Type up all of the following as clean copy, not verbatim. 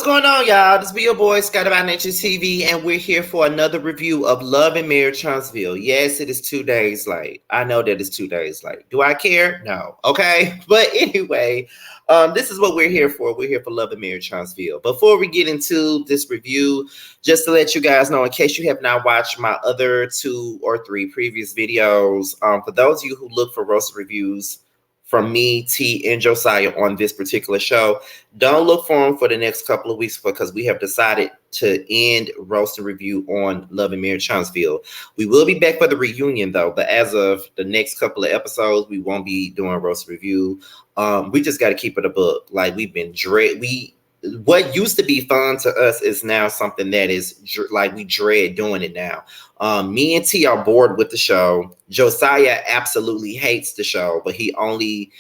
going on, y'all? This be your boy, Scott about Nature TV, and we're here for another review of Love and Marriage Huntsville. Yes, it is 2 days late. I know that it's 2 days late. Do I care? No. Okay. But anyway, this is what we're here for. We're here for Love and Marriage Huntsville. Before we get into this review, just to let you guys know, in case you have not watched my other 2 or 3 previous videos, for those of you who look for roast reviews from me, T, and Josiah on this particular show, don't look for them for the next couple of weeks because we have decided to end roast and review on Love and Marriage Huntsville. We will be back for the reunion though, but as of the next couple of episodes, we won't be doing roast review. We just got to keep it a book. Like we've been what used to be fun to us is now something that is like we dread doing it now. Me and T are bored with the show. Josiah absolutely hates the show, but he only,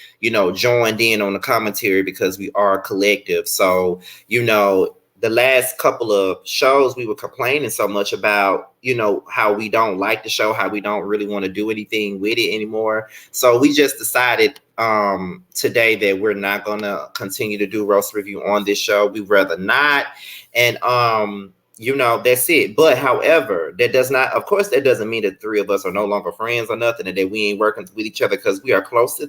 joined in on the commentary because we are a collective. So, the last couple of shows we were complaining so much about, how we don't like the show, how we don't really want to do anything with it anymore. So we just decided today that we're not going to continue to do roast review on this show. We'd rather not. And that's it. But however, that doesn't mean that 3 of us are no longer friends or nothing, and that we ain't working with each other, because we are closer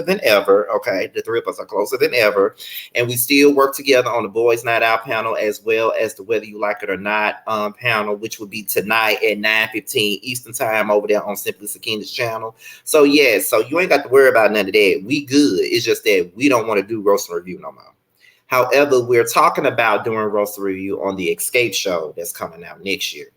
than ever. Okay, the 3 of us are closer than ever, and we still work together on the Boys Night Out panel, as well as the Whether You Like It or Not panel, which will be tonight at 9:15 Eastern Time over there on Simply Sakina's channel. So yeah, so you ain't got to worry about none of that. We good. It's just that we don't want to do roast and review no more. However, we're talking about doing roast review on the Escape show that's coming out next year.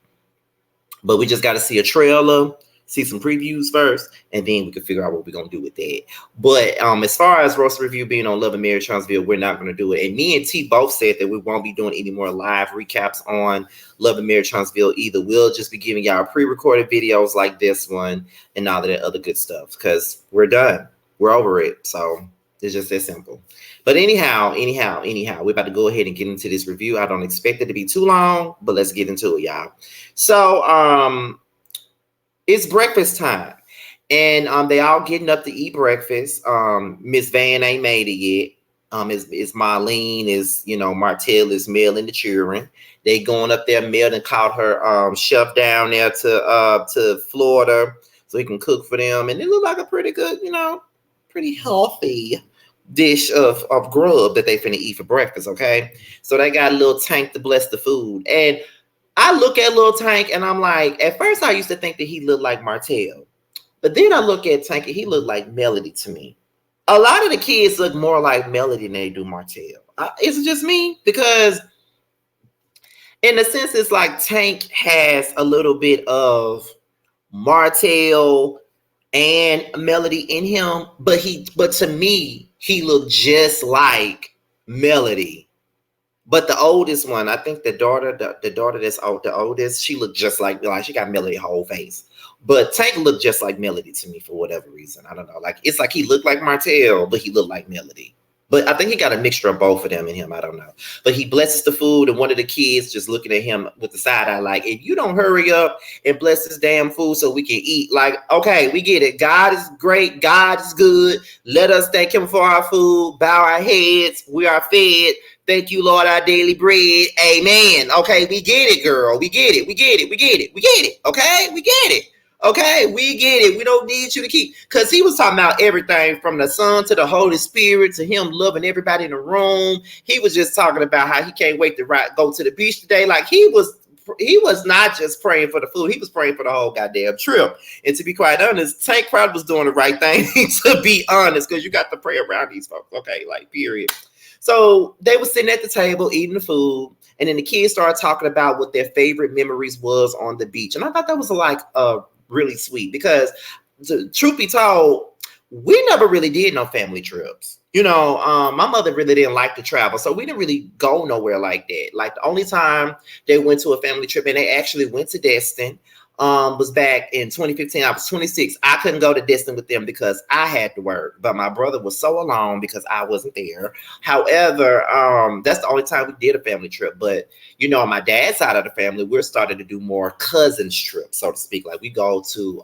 But we just got to see a trailer, see some previews first, and then we can figure out what we're going to do with that. But as far as roast review being on Love and Marriage Huntsville, we're not going to do it. And me and T both said that we won't be doing any more live recaps on Love and Marriage Huntsville either. We'll just be giving y'all pre-recorded videos like this one and all of that other good stuff, because we're done. We're over it. So it's just that simple. But anyhow, we're about to go ahead and get into this review. I don't expect it to be too long, but let's get into it, y'all. So it's breakfast time, and they all getting up to eat breakfast. Miss Van ain't made it yet. It's Marlene, Martell is Mel and the children. They going up there. Mel and caught her chef down there to Florida so he can cook for them, and it looked like a pretty good, pretty healthy dish of grub that they finna eat for breakfast. Okay, so they got a little Tank to bless the food, and I look at little Tank and I'm like, at first I used to think that he looked like Martell, but then I look at Tank and he looked like Melody to me. A lot of the kids look more like Melody than they do Martell. Is it just me? Because in a sense, it's like Tank has a little bit of Martell and Melody in him, but to me, he looked just like Melody. But the oldest one, I think the daughter that's the oldest, she looked just like she got Melody whole face. But Tank looked just like Melody to me for whatever reason. I don't know. It's like he looked like Martell, but he looked like Melody. But I think he got a mixture of both of them in him. I don't know. But he blesses the food, and one of the kids just looking at him with the side eye like, if you don't hurry up and bless this damn food so we can eat. Like, okay, we get it. God is great. God is good. Let us thank him for our food. Bow our heads. We are fed. Thank you, Lord, our daily bread. Amen. Okay, we get it, girl. We get it. Okay, we get it. Okay, we get it. We don't need you to keep, because he was talking about everything from the Son to the Holy Spirit to him loving everybody in the room. He was just talking about how he can't wait to go to the beach today. Like he was not just praying for the food. He was praying for the whole goddamn trip. And to be quite honest, Tank probably was doing the right thing, to be honest, because you got to pray around these folks. Okay, period. So they were sitting at the table eating the food, and then the kids started talking about what their favorite memories was on the beach. And I thought that was really sweet, because truth be told, we never really did no family trips. My mother really didn't like to travel, so we didn't really go nowhere like that. Like the only time they went to a family trip, and they actually went to Destin, was back in 2015. I was 26. I couldn't go to Destin with them because I had to work, but my brother was so alone because I wasn't there. However, that's the only time we did a family trip. But on my dad's side of the family, we're starting to do more cousins trips, so to speak. Like we go to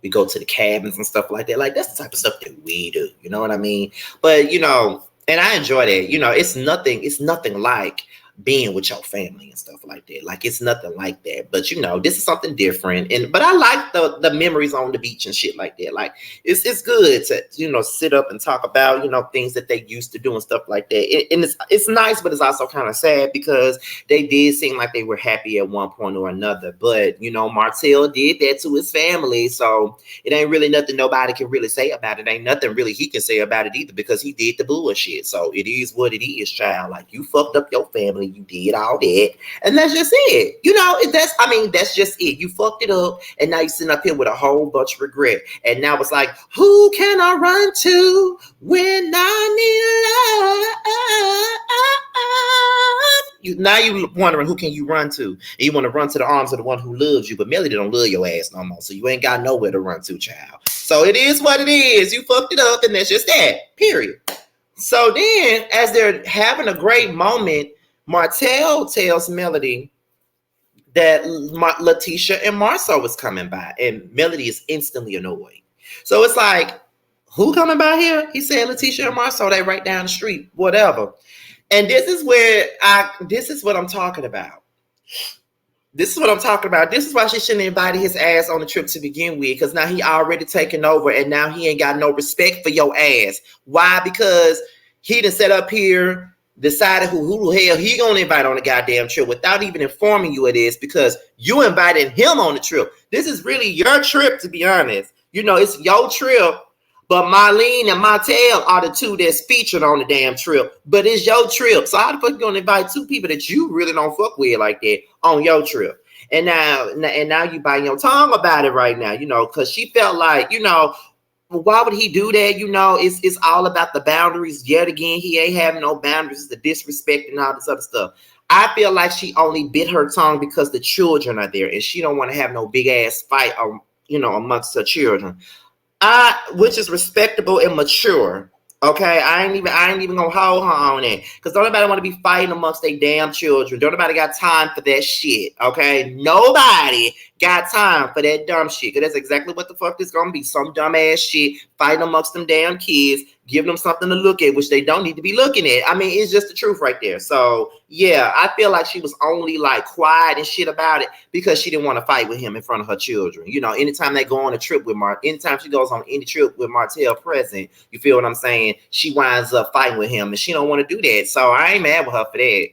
the cabins and stuff like that. Like that's the type of stuff that we do. You know what I mean? But And I enjoy that. You know, it's nothing like being with your family and stuff like that. Like it's nothing like that. But you know, this is something different. And but I like the memories on the beach and shit like that. Like it's good to, you know, sit up and talk about, you know, things that they used to do and stuff like that. And it's nice, but it's also kind of sad because they did seem like they were happy at one point or another. But you know, Martell did that to his family. So it ain't really nothing nobody can really say about it. Ain't nothing really he can say about it either because he did the bullshit. So it is what it is, child. Like you fucked up your family, you did all that, and that's just it. You know, that's just it. You fucked it up, and now you're sitting up here with a whole bunch of regret. And now it's like, who can I run to when I need love? Now you wondering who can you run to? And you want to run to the arms of the one who loves you, but Melody don't love your ass no more, so you ain't got nowhere to run to, child. So it is what it is. You fucked it up, and that's just that. Period. So then, as they're having a great moment, Martell tells Melody that Letitia and Marceau was coming by, and Melody is instantly annoyed. So it's like, who coming by here? He said Letitia and Marceau, they right down the street, whatever. And this is what I'm talking about. This is what I'm talking about. This is why she shouldn't have invited his ass on the trip to begin with, because now he already taken over, and now he ain't got no respect for your ass. Why? Because he done set up here, decided who the hell he gonna invite on the goddamn trip without even informing you it is, because you invited him on the trip. This is really your trip, to be honest. You know, it's your trip, but Marlene and Martell are the two that's featured on the damn trip. But it's your trip. So how the fuck you gonna invite two people that you really don't fuck with like that on your trip? And now you biting your tongue about it right now, you know, because she felt like, you know, why would he do that? You know, it's all about the boundaries. Yet again, he ain't having no boundaries, the disrespect and all this other stuff. I feel like she only bit her tongue because the children are there, and she don't want to have no big ass fight, you know, amongst her children. Which is respectable and mature. Okay, I ain't even gonna hold her on that, because don't nobody want to be fighting amongst their damn children. Don't nobody got time for that shit. Okay, nobody got time for that dumb shit, because that's exactly what the fuck this gonna be. Some dumb ass shit fighting amongst them damn kids, giving them something to look at, which they don't need to be looking at. I mean, it's just the truth right there. So yeah, I feel like she was only like quiet and shit about it because she didn't want to fight with him in front of her children. You know, anytime they go on a trip with anytime she goes on any trip with Martell present, you feel what I'm saying? She winds up fighting with him, and she don't want to do that. So I ain't mad with her for that.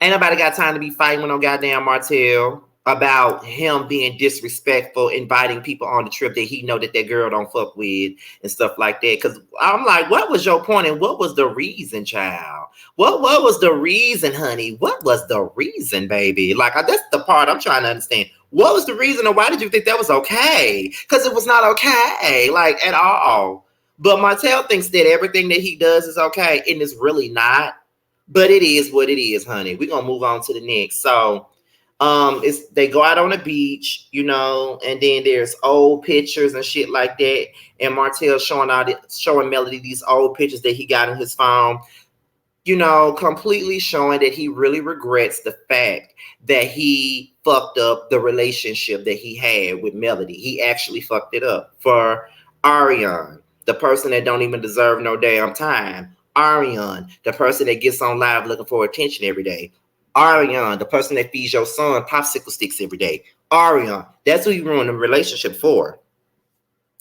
Ain't nobody got time to be fighting with no goddamn Martell about him being disrespectful, inviting people on the trip that he know that girl don't fuck with and stuff like that. Because I'm like, what was your point and what was the reason, child? What was the reason, honey? What was the reason, baby? Like, that's the part I'm trying to understand. What was the reason, or why did you think that was okay? Because it was not okay, like, at all. But Martell thinks that everything that he does is okay, and it's really not. But it is what it is, honey. We're gonna move on to the next. So they go out on the beach, you know, and then there's old pictures and shit like that. And Martell showing Melody these old pictures that he got on his phone, you know, completely showing that he really regrets the fact that he fucked up the relationship that he had with Melody. He actually fucked it up for Ariane, the person that don't even deserve no damn time. Ariane, the person that gets on live looking for attention every day. Ariane, the person that feeds your son popsicle sticks every day. Ariane, that's who you ruined the relationship for.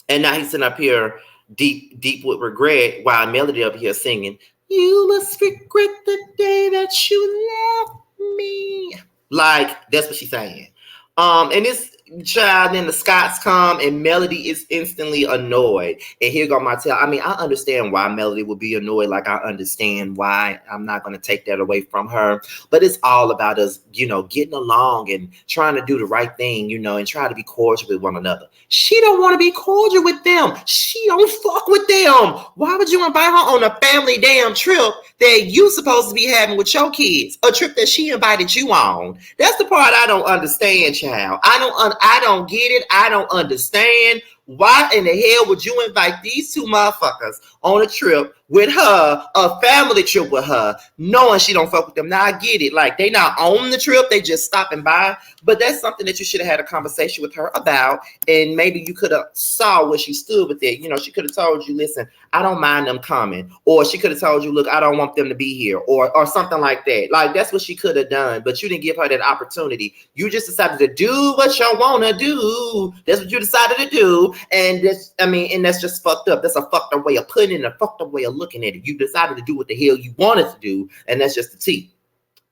And now he's sitting up here deep with regret while Melody up here singing, "You must regret the day that you left me." Like, that's what she's saying. And this child, then the Scots come and Melody is instantly annoyed. And here go Martell. I mean, I understand why Melody would be annoyed. Like, I understand why. I'm not going to take that away from her. But it's all about us, you know, getting along and trying to do the right thing, you know, and try to be cordial with one another. She don't want to be cordial with them. She don't fuck with them. Why would you invite her on a family damn trip that you supposed to be having with your kids? A trip that she invited you on. That's the part I don't understand, child. I don't get it. I don't understand Why in the hell would you invite these two motherfuckers on a trip with her, a family trip with her, knowing she don't fuck with them? Now I get it. Like, they not on the trip, they just stopping by. But that's something that you should have had a conversation with her about. And maybe you could have saw where she stood with it. You know, she could have told you, listen, I don't mind them coming. Or she could have told you, look, I don't want them to be here. Or something like that. Like, that's what she could have done. But you didn't give her that opportunity. You just decided to do what you want to do. That's what you decided to do. And that's just fucked up. That's a fucked up way of putting it, a fucked up way of looking at it. You decided to do what the hell you wanted to do. And that's just the tea.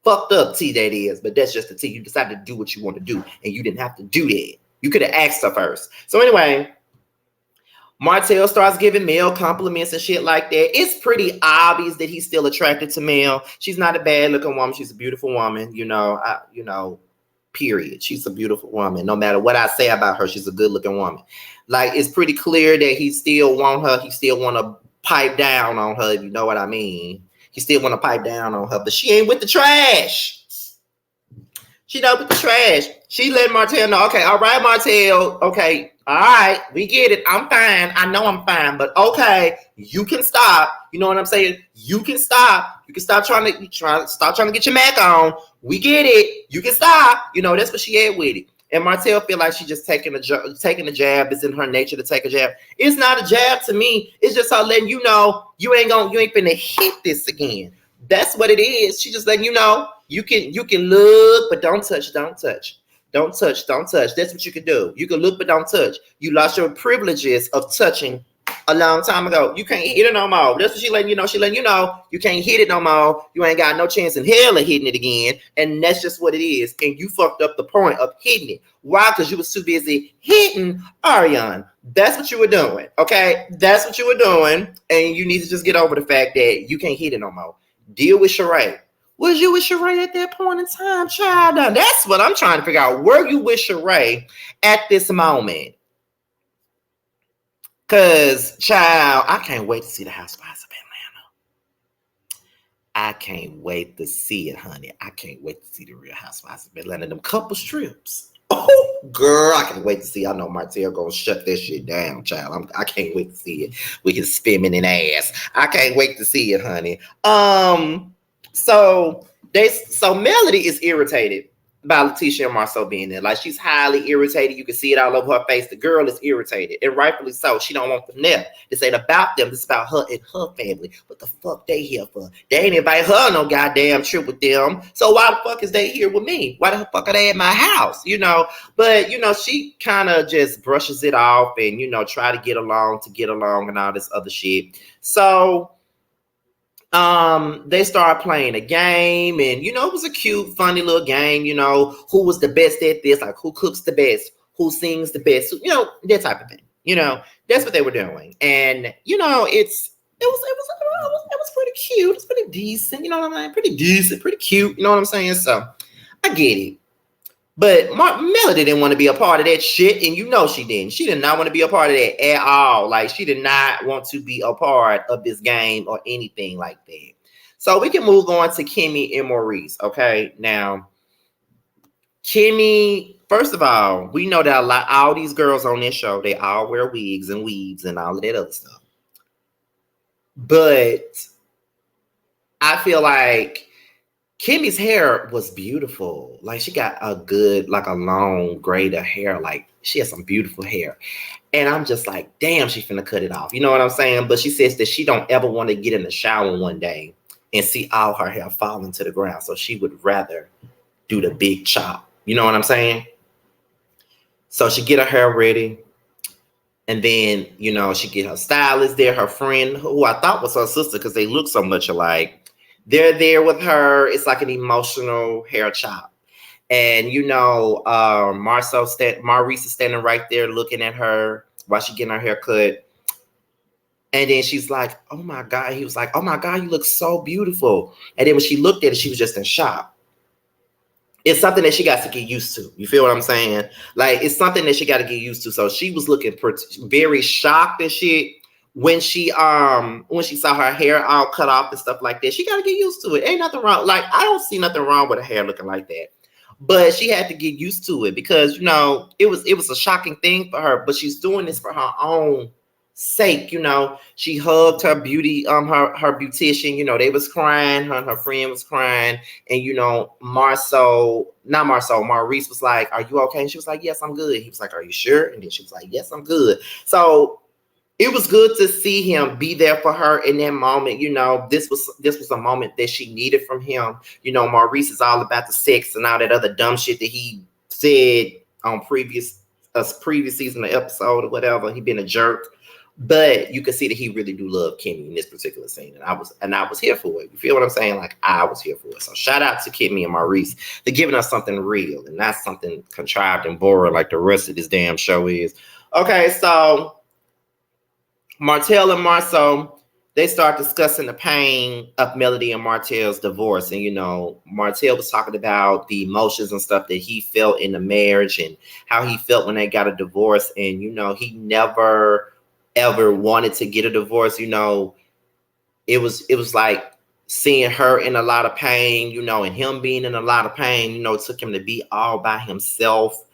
Fucked up tea, that is, but that's just the tea. You decided to do what you want to do, and you didn't have to do that. You could have asked her first. So anyway, Martell starts giving Mel compliments and shit like that. It's pretty obvious that he's still attracted to Mel. She's not a bad looking woman. She's a beautiful woman. Period. She's a beautiful woman. No matter what I say about her, she's a good looking woman. Like, it's pretty clear that he still want her. He still want to pipe down on her, if you know what I mean. He still want to pipe down on her, but she ain't with the trash. She not with the trash. She let Martell know, okay, all right, Martell, okay, all right, we get it. I'm fine. I know I'm fine, but okay, you can stop. You know what I'm saying? You can stop. You can stop trying to get your Mac on. We get it. You can stop. You know, that's what she had with it. And Martell feel like she's just taking a jab. It's in her nature to take a jab. It's not a jab to me. It's just her letting you know you ain't finna hit this again. That's what it is. She just letting you know you can look, but don't touch. Don't touch. Don't touch. Don't touch. That's what you can do. You can look, but don't touch. You lost your privileges of touching a long time ago. You can't hit it no more. That's what she letting you know. She letting you know you can't hit it no more. You ain't got no chance in hell of hitting it again. And that's just what it is. And you fucked up the point of hitting it. Why? Because you was too busy hitting Ariane. That's what you were doing. Okay? That's what you were doing. And you need to just get over the fact that you can't hit it no more. Deal with Sheree. Was you with Sheree at that point in time, child? That's what I'm trying to figure out. Were you with Sheree at this moment? Because, child, I can't wait to see the Housewives of Atlanta. I can't wait to see it, honey. I can't wait to see the Real Housewives of Atlanta. Them couple strips. Oh, girl, I can't wait to see. I know Martell gonna shut that shit down, child. I can't wait to see it with his feminine ass. I can't wait to see it, honey. So Melody is irritated by Letitia and Marceau being there. Like, she's highly irritated. You can see it all over her face. The girl is irritated, and rightfully so. She don't want them there. This ain't about them. This is about her and her family. What the fuck they here for? They ain't invite her no goddamn trip with them. So why the fuck is they here with me? Why the fuck are they at my house? You know, but you know, she kind of just brushes it off and, you know, try to get along and all this other shit. So they started playing a game, and you know, it was a cute, funny little game. You know, who was the best at this? Like, who cooks the best? Who sings the best? You know, that type of thing. You know, that's what they were doing, and you know, it was pretty cute. It's pretty decent. You know what I mean? Pretty decent, pretty cute. You know what I'm saying? So I get it. But Melody didn't want to be a part of that shit, and you know she didn't. She did not want to be a part of that at all. Like, she did not want to be a part of this game or anything like that. So we can move on to Kimmy and Maurice, okay? Now, Kimmy, first of all, we know that all these girls on this show, they all wear wigs and weaves and all of that other stuff. But I feel like Kimmy's hair was beautiful. Like, she got a good, like a long braid of hair. Like, she has some beautiful hair. And I'm just like, damn, she finna cut it off. You know what I'm saying? But she says that she don't ever want to get in the shower one day and see all her hair falling to the ground. So she would rather do the big chop. You know what I'm saying? So she get her hair ready. And then, you know, she get her stylist there, her friend, who I thought was her sister because they look so much alike. They're there with her. It's like an emotional hair chop. And, you know, Maurice is standing right there looking at her while she's getting her hair cut. And then she's like, oh, my God. He was like, oh, my God, you look so beautiful. And then when she looked at it, she was just in shock. It's something that she got to get used to. You feel what I'm saying? Like, it's something that she got to get used to. So she was looking very shocked and shit. When she saw her hair all cut off and stuff like that, she got to get used to it. Ain't nothing wrong. Like, I don't see nothing wrong with her hair looking like that. But she had to get used to it because it was a shocking thing for her. But she's doing this for her own sake. She hugged her her beautician. They was crying. Her and her friend was crying. And Maurice was like, "Are you okay?" And she was like, "Yes, I'm good." He was like, "Are you sure?" And then she was like, "Yes, I'm good." So it was good to see him be there for her in that moment. This was a moment that she needed from him. Maurice is all about the sex and all that other dumb shit that he said on previous season of episode or whatever. He been a jerk. But you can see that he really do love Kimmy in this particular scene. And I was here for it. You feel what I'm saying? Like, I was here for it. So shout out to Kimmy and Maurice. They're giving us something real and not something contrived and boring like the rest of this damn show is. Okay, so Martell and Marceau, they start discussing the pain of Melody and Martell's divorce. And, Martell was talking about the emotions and stuff that he felt in the marriage and how he felt when they got a divorce. And, he never, ever wanted to get a divorce. It was like seeing her in a lot of pain, and him being in a lot of pain, it took him to be all by himself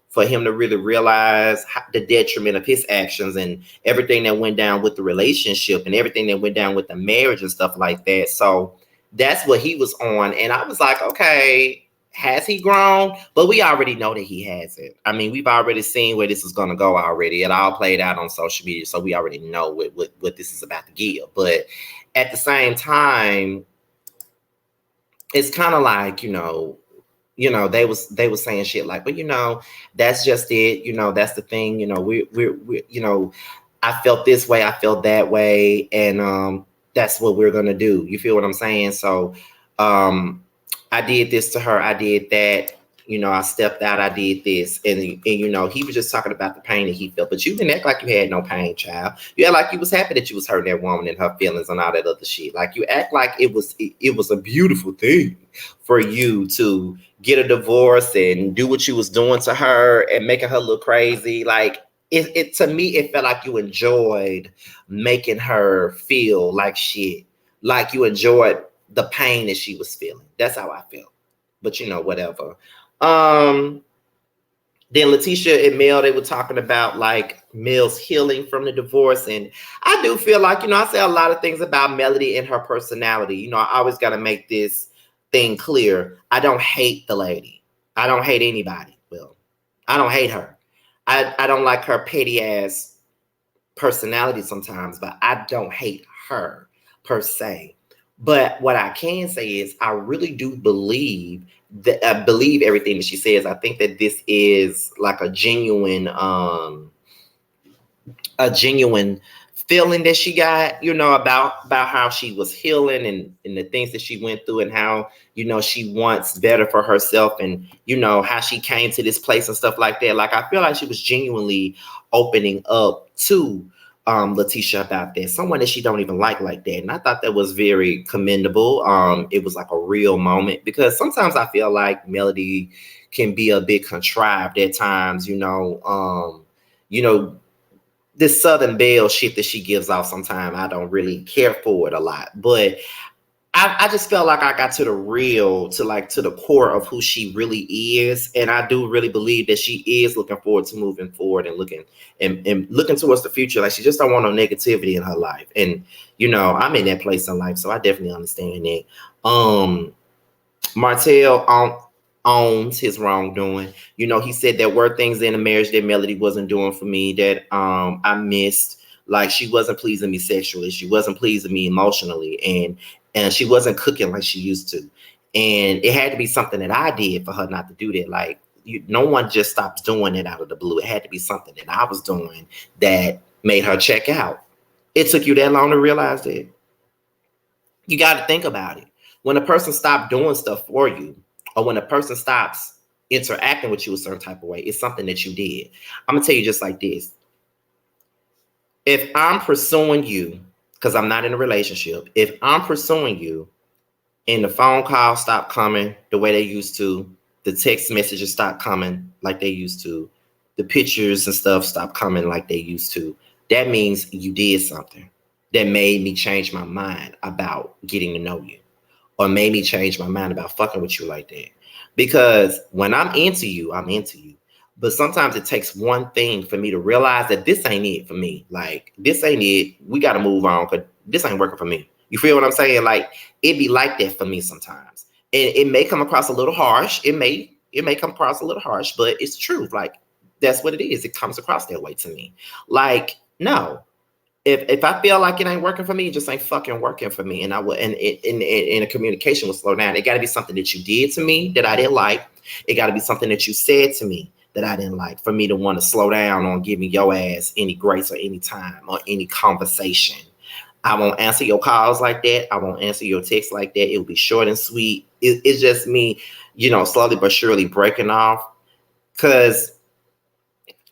for him to really realize the detriment of his actions and everything that went down with the relationship and everything that went down with the marriage and stuff like that. So that's what he was on. And I was like, okay, has he grown? But we already know that he hasn't. I mean, we've already seen where this is going to go already. It all played out on social media. So we already know what this is about to give. But at the same time, it's kind of like, they was saying shit like, but that's just it. That's the thing. We're I felt this way, I felt that way, and that's what we're gonna do. You feel what I'm saying? So, I did this to her, I did that. I stepped out, I did this, and he was just talking about the pain that he felt. But you didn't act like you had no pain, child. You act like you was happy that you was hurting that woman and her feelings and all that other shit. Like you act like it was a beautiful thing for you to get a divorce and do what you was doing to her and making her look crazy. Like it to me, it felt like you enjoyed making her feel like shit. Like you enjoyed the pain that she was feeling. That's how I felt. But whatever. Then Letitia and Mel, they were talking about like Mel's healing from the divorce. And I do feel like, I say a lot of things about Melody and her personality. I always got to make this thing clear. I don't hate the lady. I don't hate anybody. Well, I don't hate her. I don't like her petty ass personality sometimes, but I don't hate her per se. But what I can say is I really do believe that I believe everything that she says. I think that this is like a genuine feeling that she got, about how she was healing and the things that she went through and how, she wants better for herself and, how she came to this place and stuff like that. Like, I feel like she was genuinely opening up to Letitia about that, someone that she don't even like that. And I thought that was very commendable. It was like a real moment because sometimes I feel like Melody can be a bit contrived at times, this Southern Belle shit that she gives off sometimes. I don't really care for it a lot, but I just felt like I got to the core of who she really is. And I do really believe that she is looking forward to moving forward and looking towards the future. Like she just don't want no negativity in her life. And, I'm in that place in life. So I definitely understand that. Martell owns his wrongdoing. He said there were things in the marriage that Melody wasn't doing for me that I missed. Like she wasn't pleasing me sexually. She wasn't pleasing me emotionally. And she wasn't cooking like she used to. And it had to be something that I did for her not to do that. Like no one just stops doing it out of the blue. It had to be something that I was doing that made her check out. It took you that long to realize that? You got to think about it. When a person stops doing stuff for you, or when a person stops interacting with you a certain type of way, it's something that you did. I'm going to tell you just like this. If I'm pursuing you, because I'm not in a relationship, if I'm pursuing you and the phone calls stop coming the way they used to, the text messages stop coming like they used to, the pictures and stuff stop coming like they used to, that means you did something that made me change my mind about getting to know you or made me change my mind about fucking with you like that. Because when I'm into you, I'm into you. But sometimes it takes one thing for me to realize that this ain't it for me. Like, this ain't it. We got to move on because this ain't working for me. You feel what I'm saying? Like, it be like that for me sometimes. And it may come across a little harsh. It may come across a little harsh, but it's true. Like, that's what it is. It comes across that way to me. Like, no. If I feel like it ain't working for me, it just ain't fucking working for me. And I would and the communication will slow down. It gotta be something that you did to me that I didn't like. It gotta be something that you said to me that I didn't like for me to want to slow down on giving your ass any grace or any time or any conversation. I won't answer your calls like that. I won't answer your texts like that. It will be short and sweet. It's just me, slowly but surely breaking off. Cause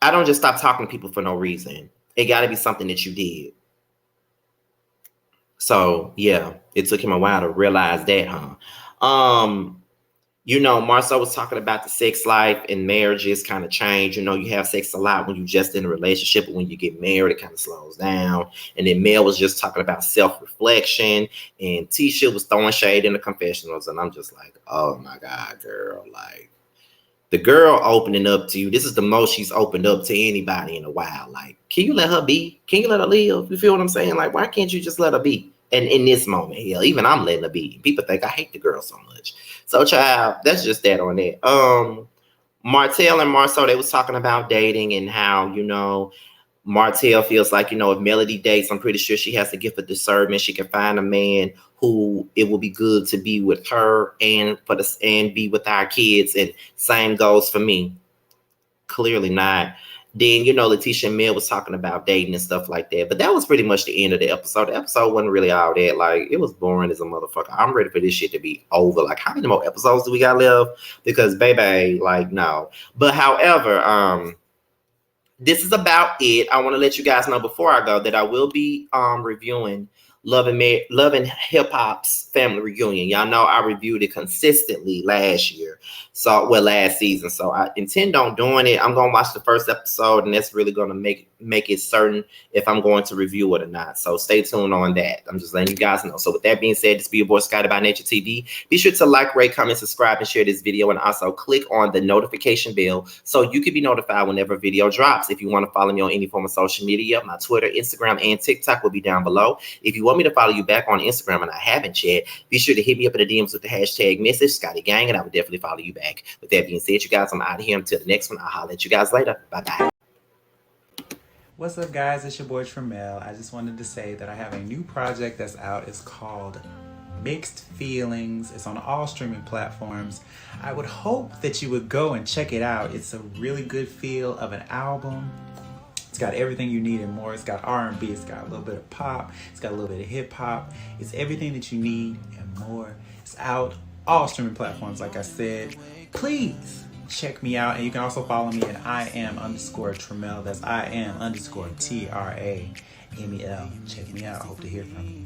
I don't just stop talking to people for no reason. It got to be something that you did. So yeah, it took him a while to realize that, huh? Marcel was talking about the sex life and marriages kind of change. You have sex a lot when you just in a relationship, but when you get married, it kind of slows down. And then Mel was just talking about self-reflection, and Tisha was throwing shade in the confessionals, and I'm just like, oh my God, girl, like, the girl opening up to you, this is the most she's opened up to anybody in a while. Like, can you let her be? Can you let her live? You feel what I'm saying? Like, why can't you just let her be? And in this moment, hell, even I'm letting her be. People think I hate the girl so much. So, child, that's just that on that. Martell and Marceau, they was talking about dating and how, Martell feels like, if Melody dates, I'm pretty sure she has the gift of discernment. She can find a man who it will be good to be with her and be with our kids. And same goes for me. Clearly not. Then, Letitia and Mel was talking about dating and stuff like that. But that was pretty much the end of the episode. The episode wasn't really all that. Like, it was boring as a motherfucker. I'm ready for this shit to be over. Like, how many more episodes do we got left? Because, baby, like, no. But however, this is about it. I want to let you guys know before I go that I will be reviewing Love and Hip Hop's family reunion. Y'all know I reviewed it consistently last season. So I intend on doing it. I'm gonna watch the first episode, and that's really gonna make it certain if I'm going to review it or not. So stay tuned on that. I'm just letting you guys know. So with that being said, this be your boy Scotty by Nature TV. Be sure to like, rate, comment, subscribe, and share this video, and also click on the notification bell so you can be notified whenever a video drops. If you want to follow me on any form of social media, my Twitter, Instagram, and TikTok will be down below. If you want me to follow you back on Instagram and I haven't yet, be sure to hit me up in the DMs with the hashtag message Scotty Gang, and I will definitely follow you back. With that being said, you guys, I'm out of here until the next one. I'll holler at you guys later. Bye-bye. What's up, guys? It's your boy Tramel. I just wanted to say that I have a new project that's out. It's called Mixed Feelings. It's on all streaming platforms. I would hope that you would go and check it out. It's a really good feel of an album. It's got everything you need and more. It's got R&B, it's got a little bit of pop, it's got a little bit of hip hop. It's everything that you need and more. It's out all streaming platforms, like I said. Please check me out, and you can also follow me at IAM_Tramel. That's IAM_TRAMEL. Check me out. I hope to hear from you.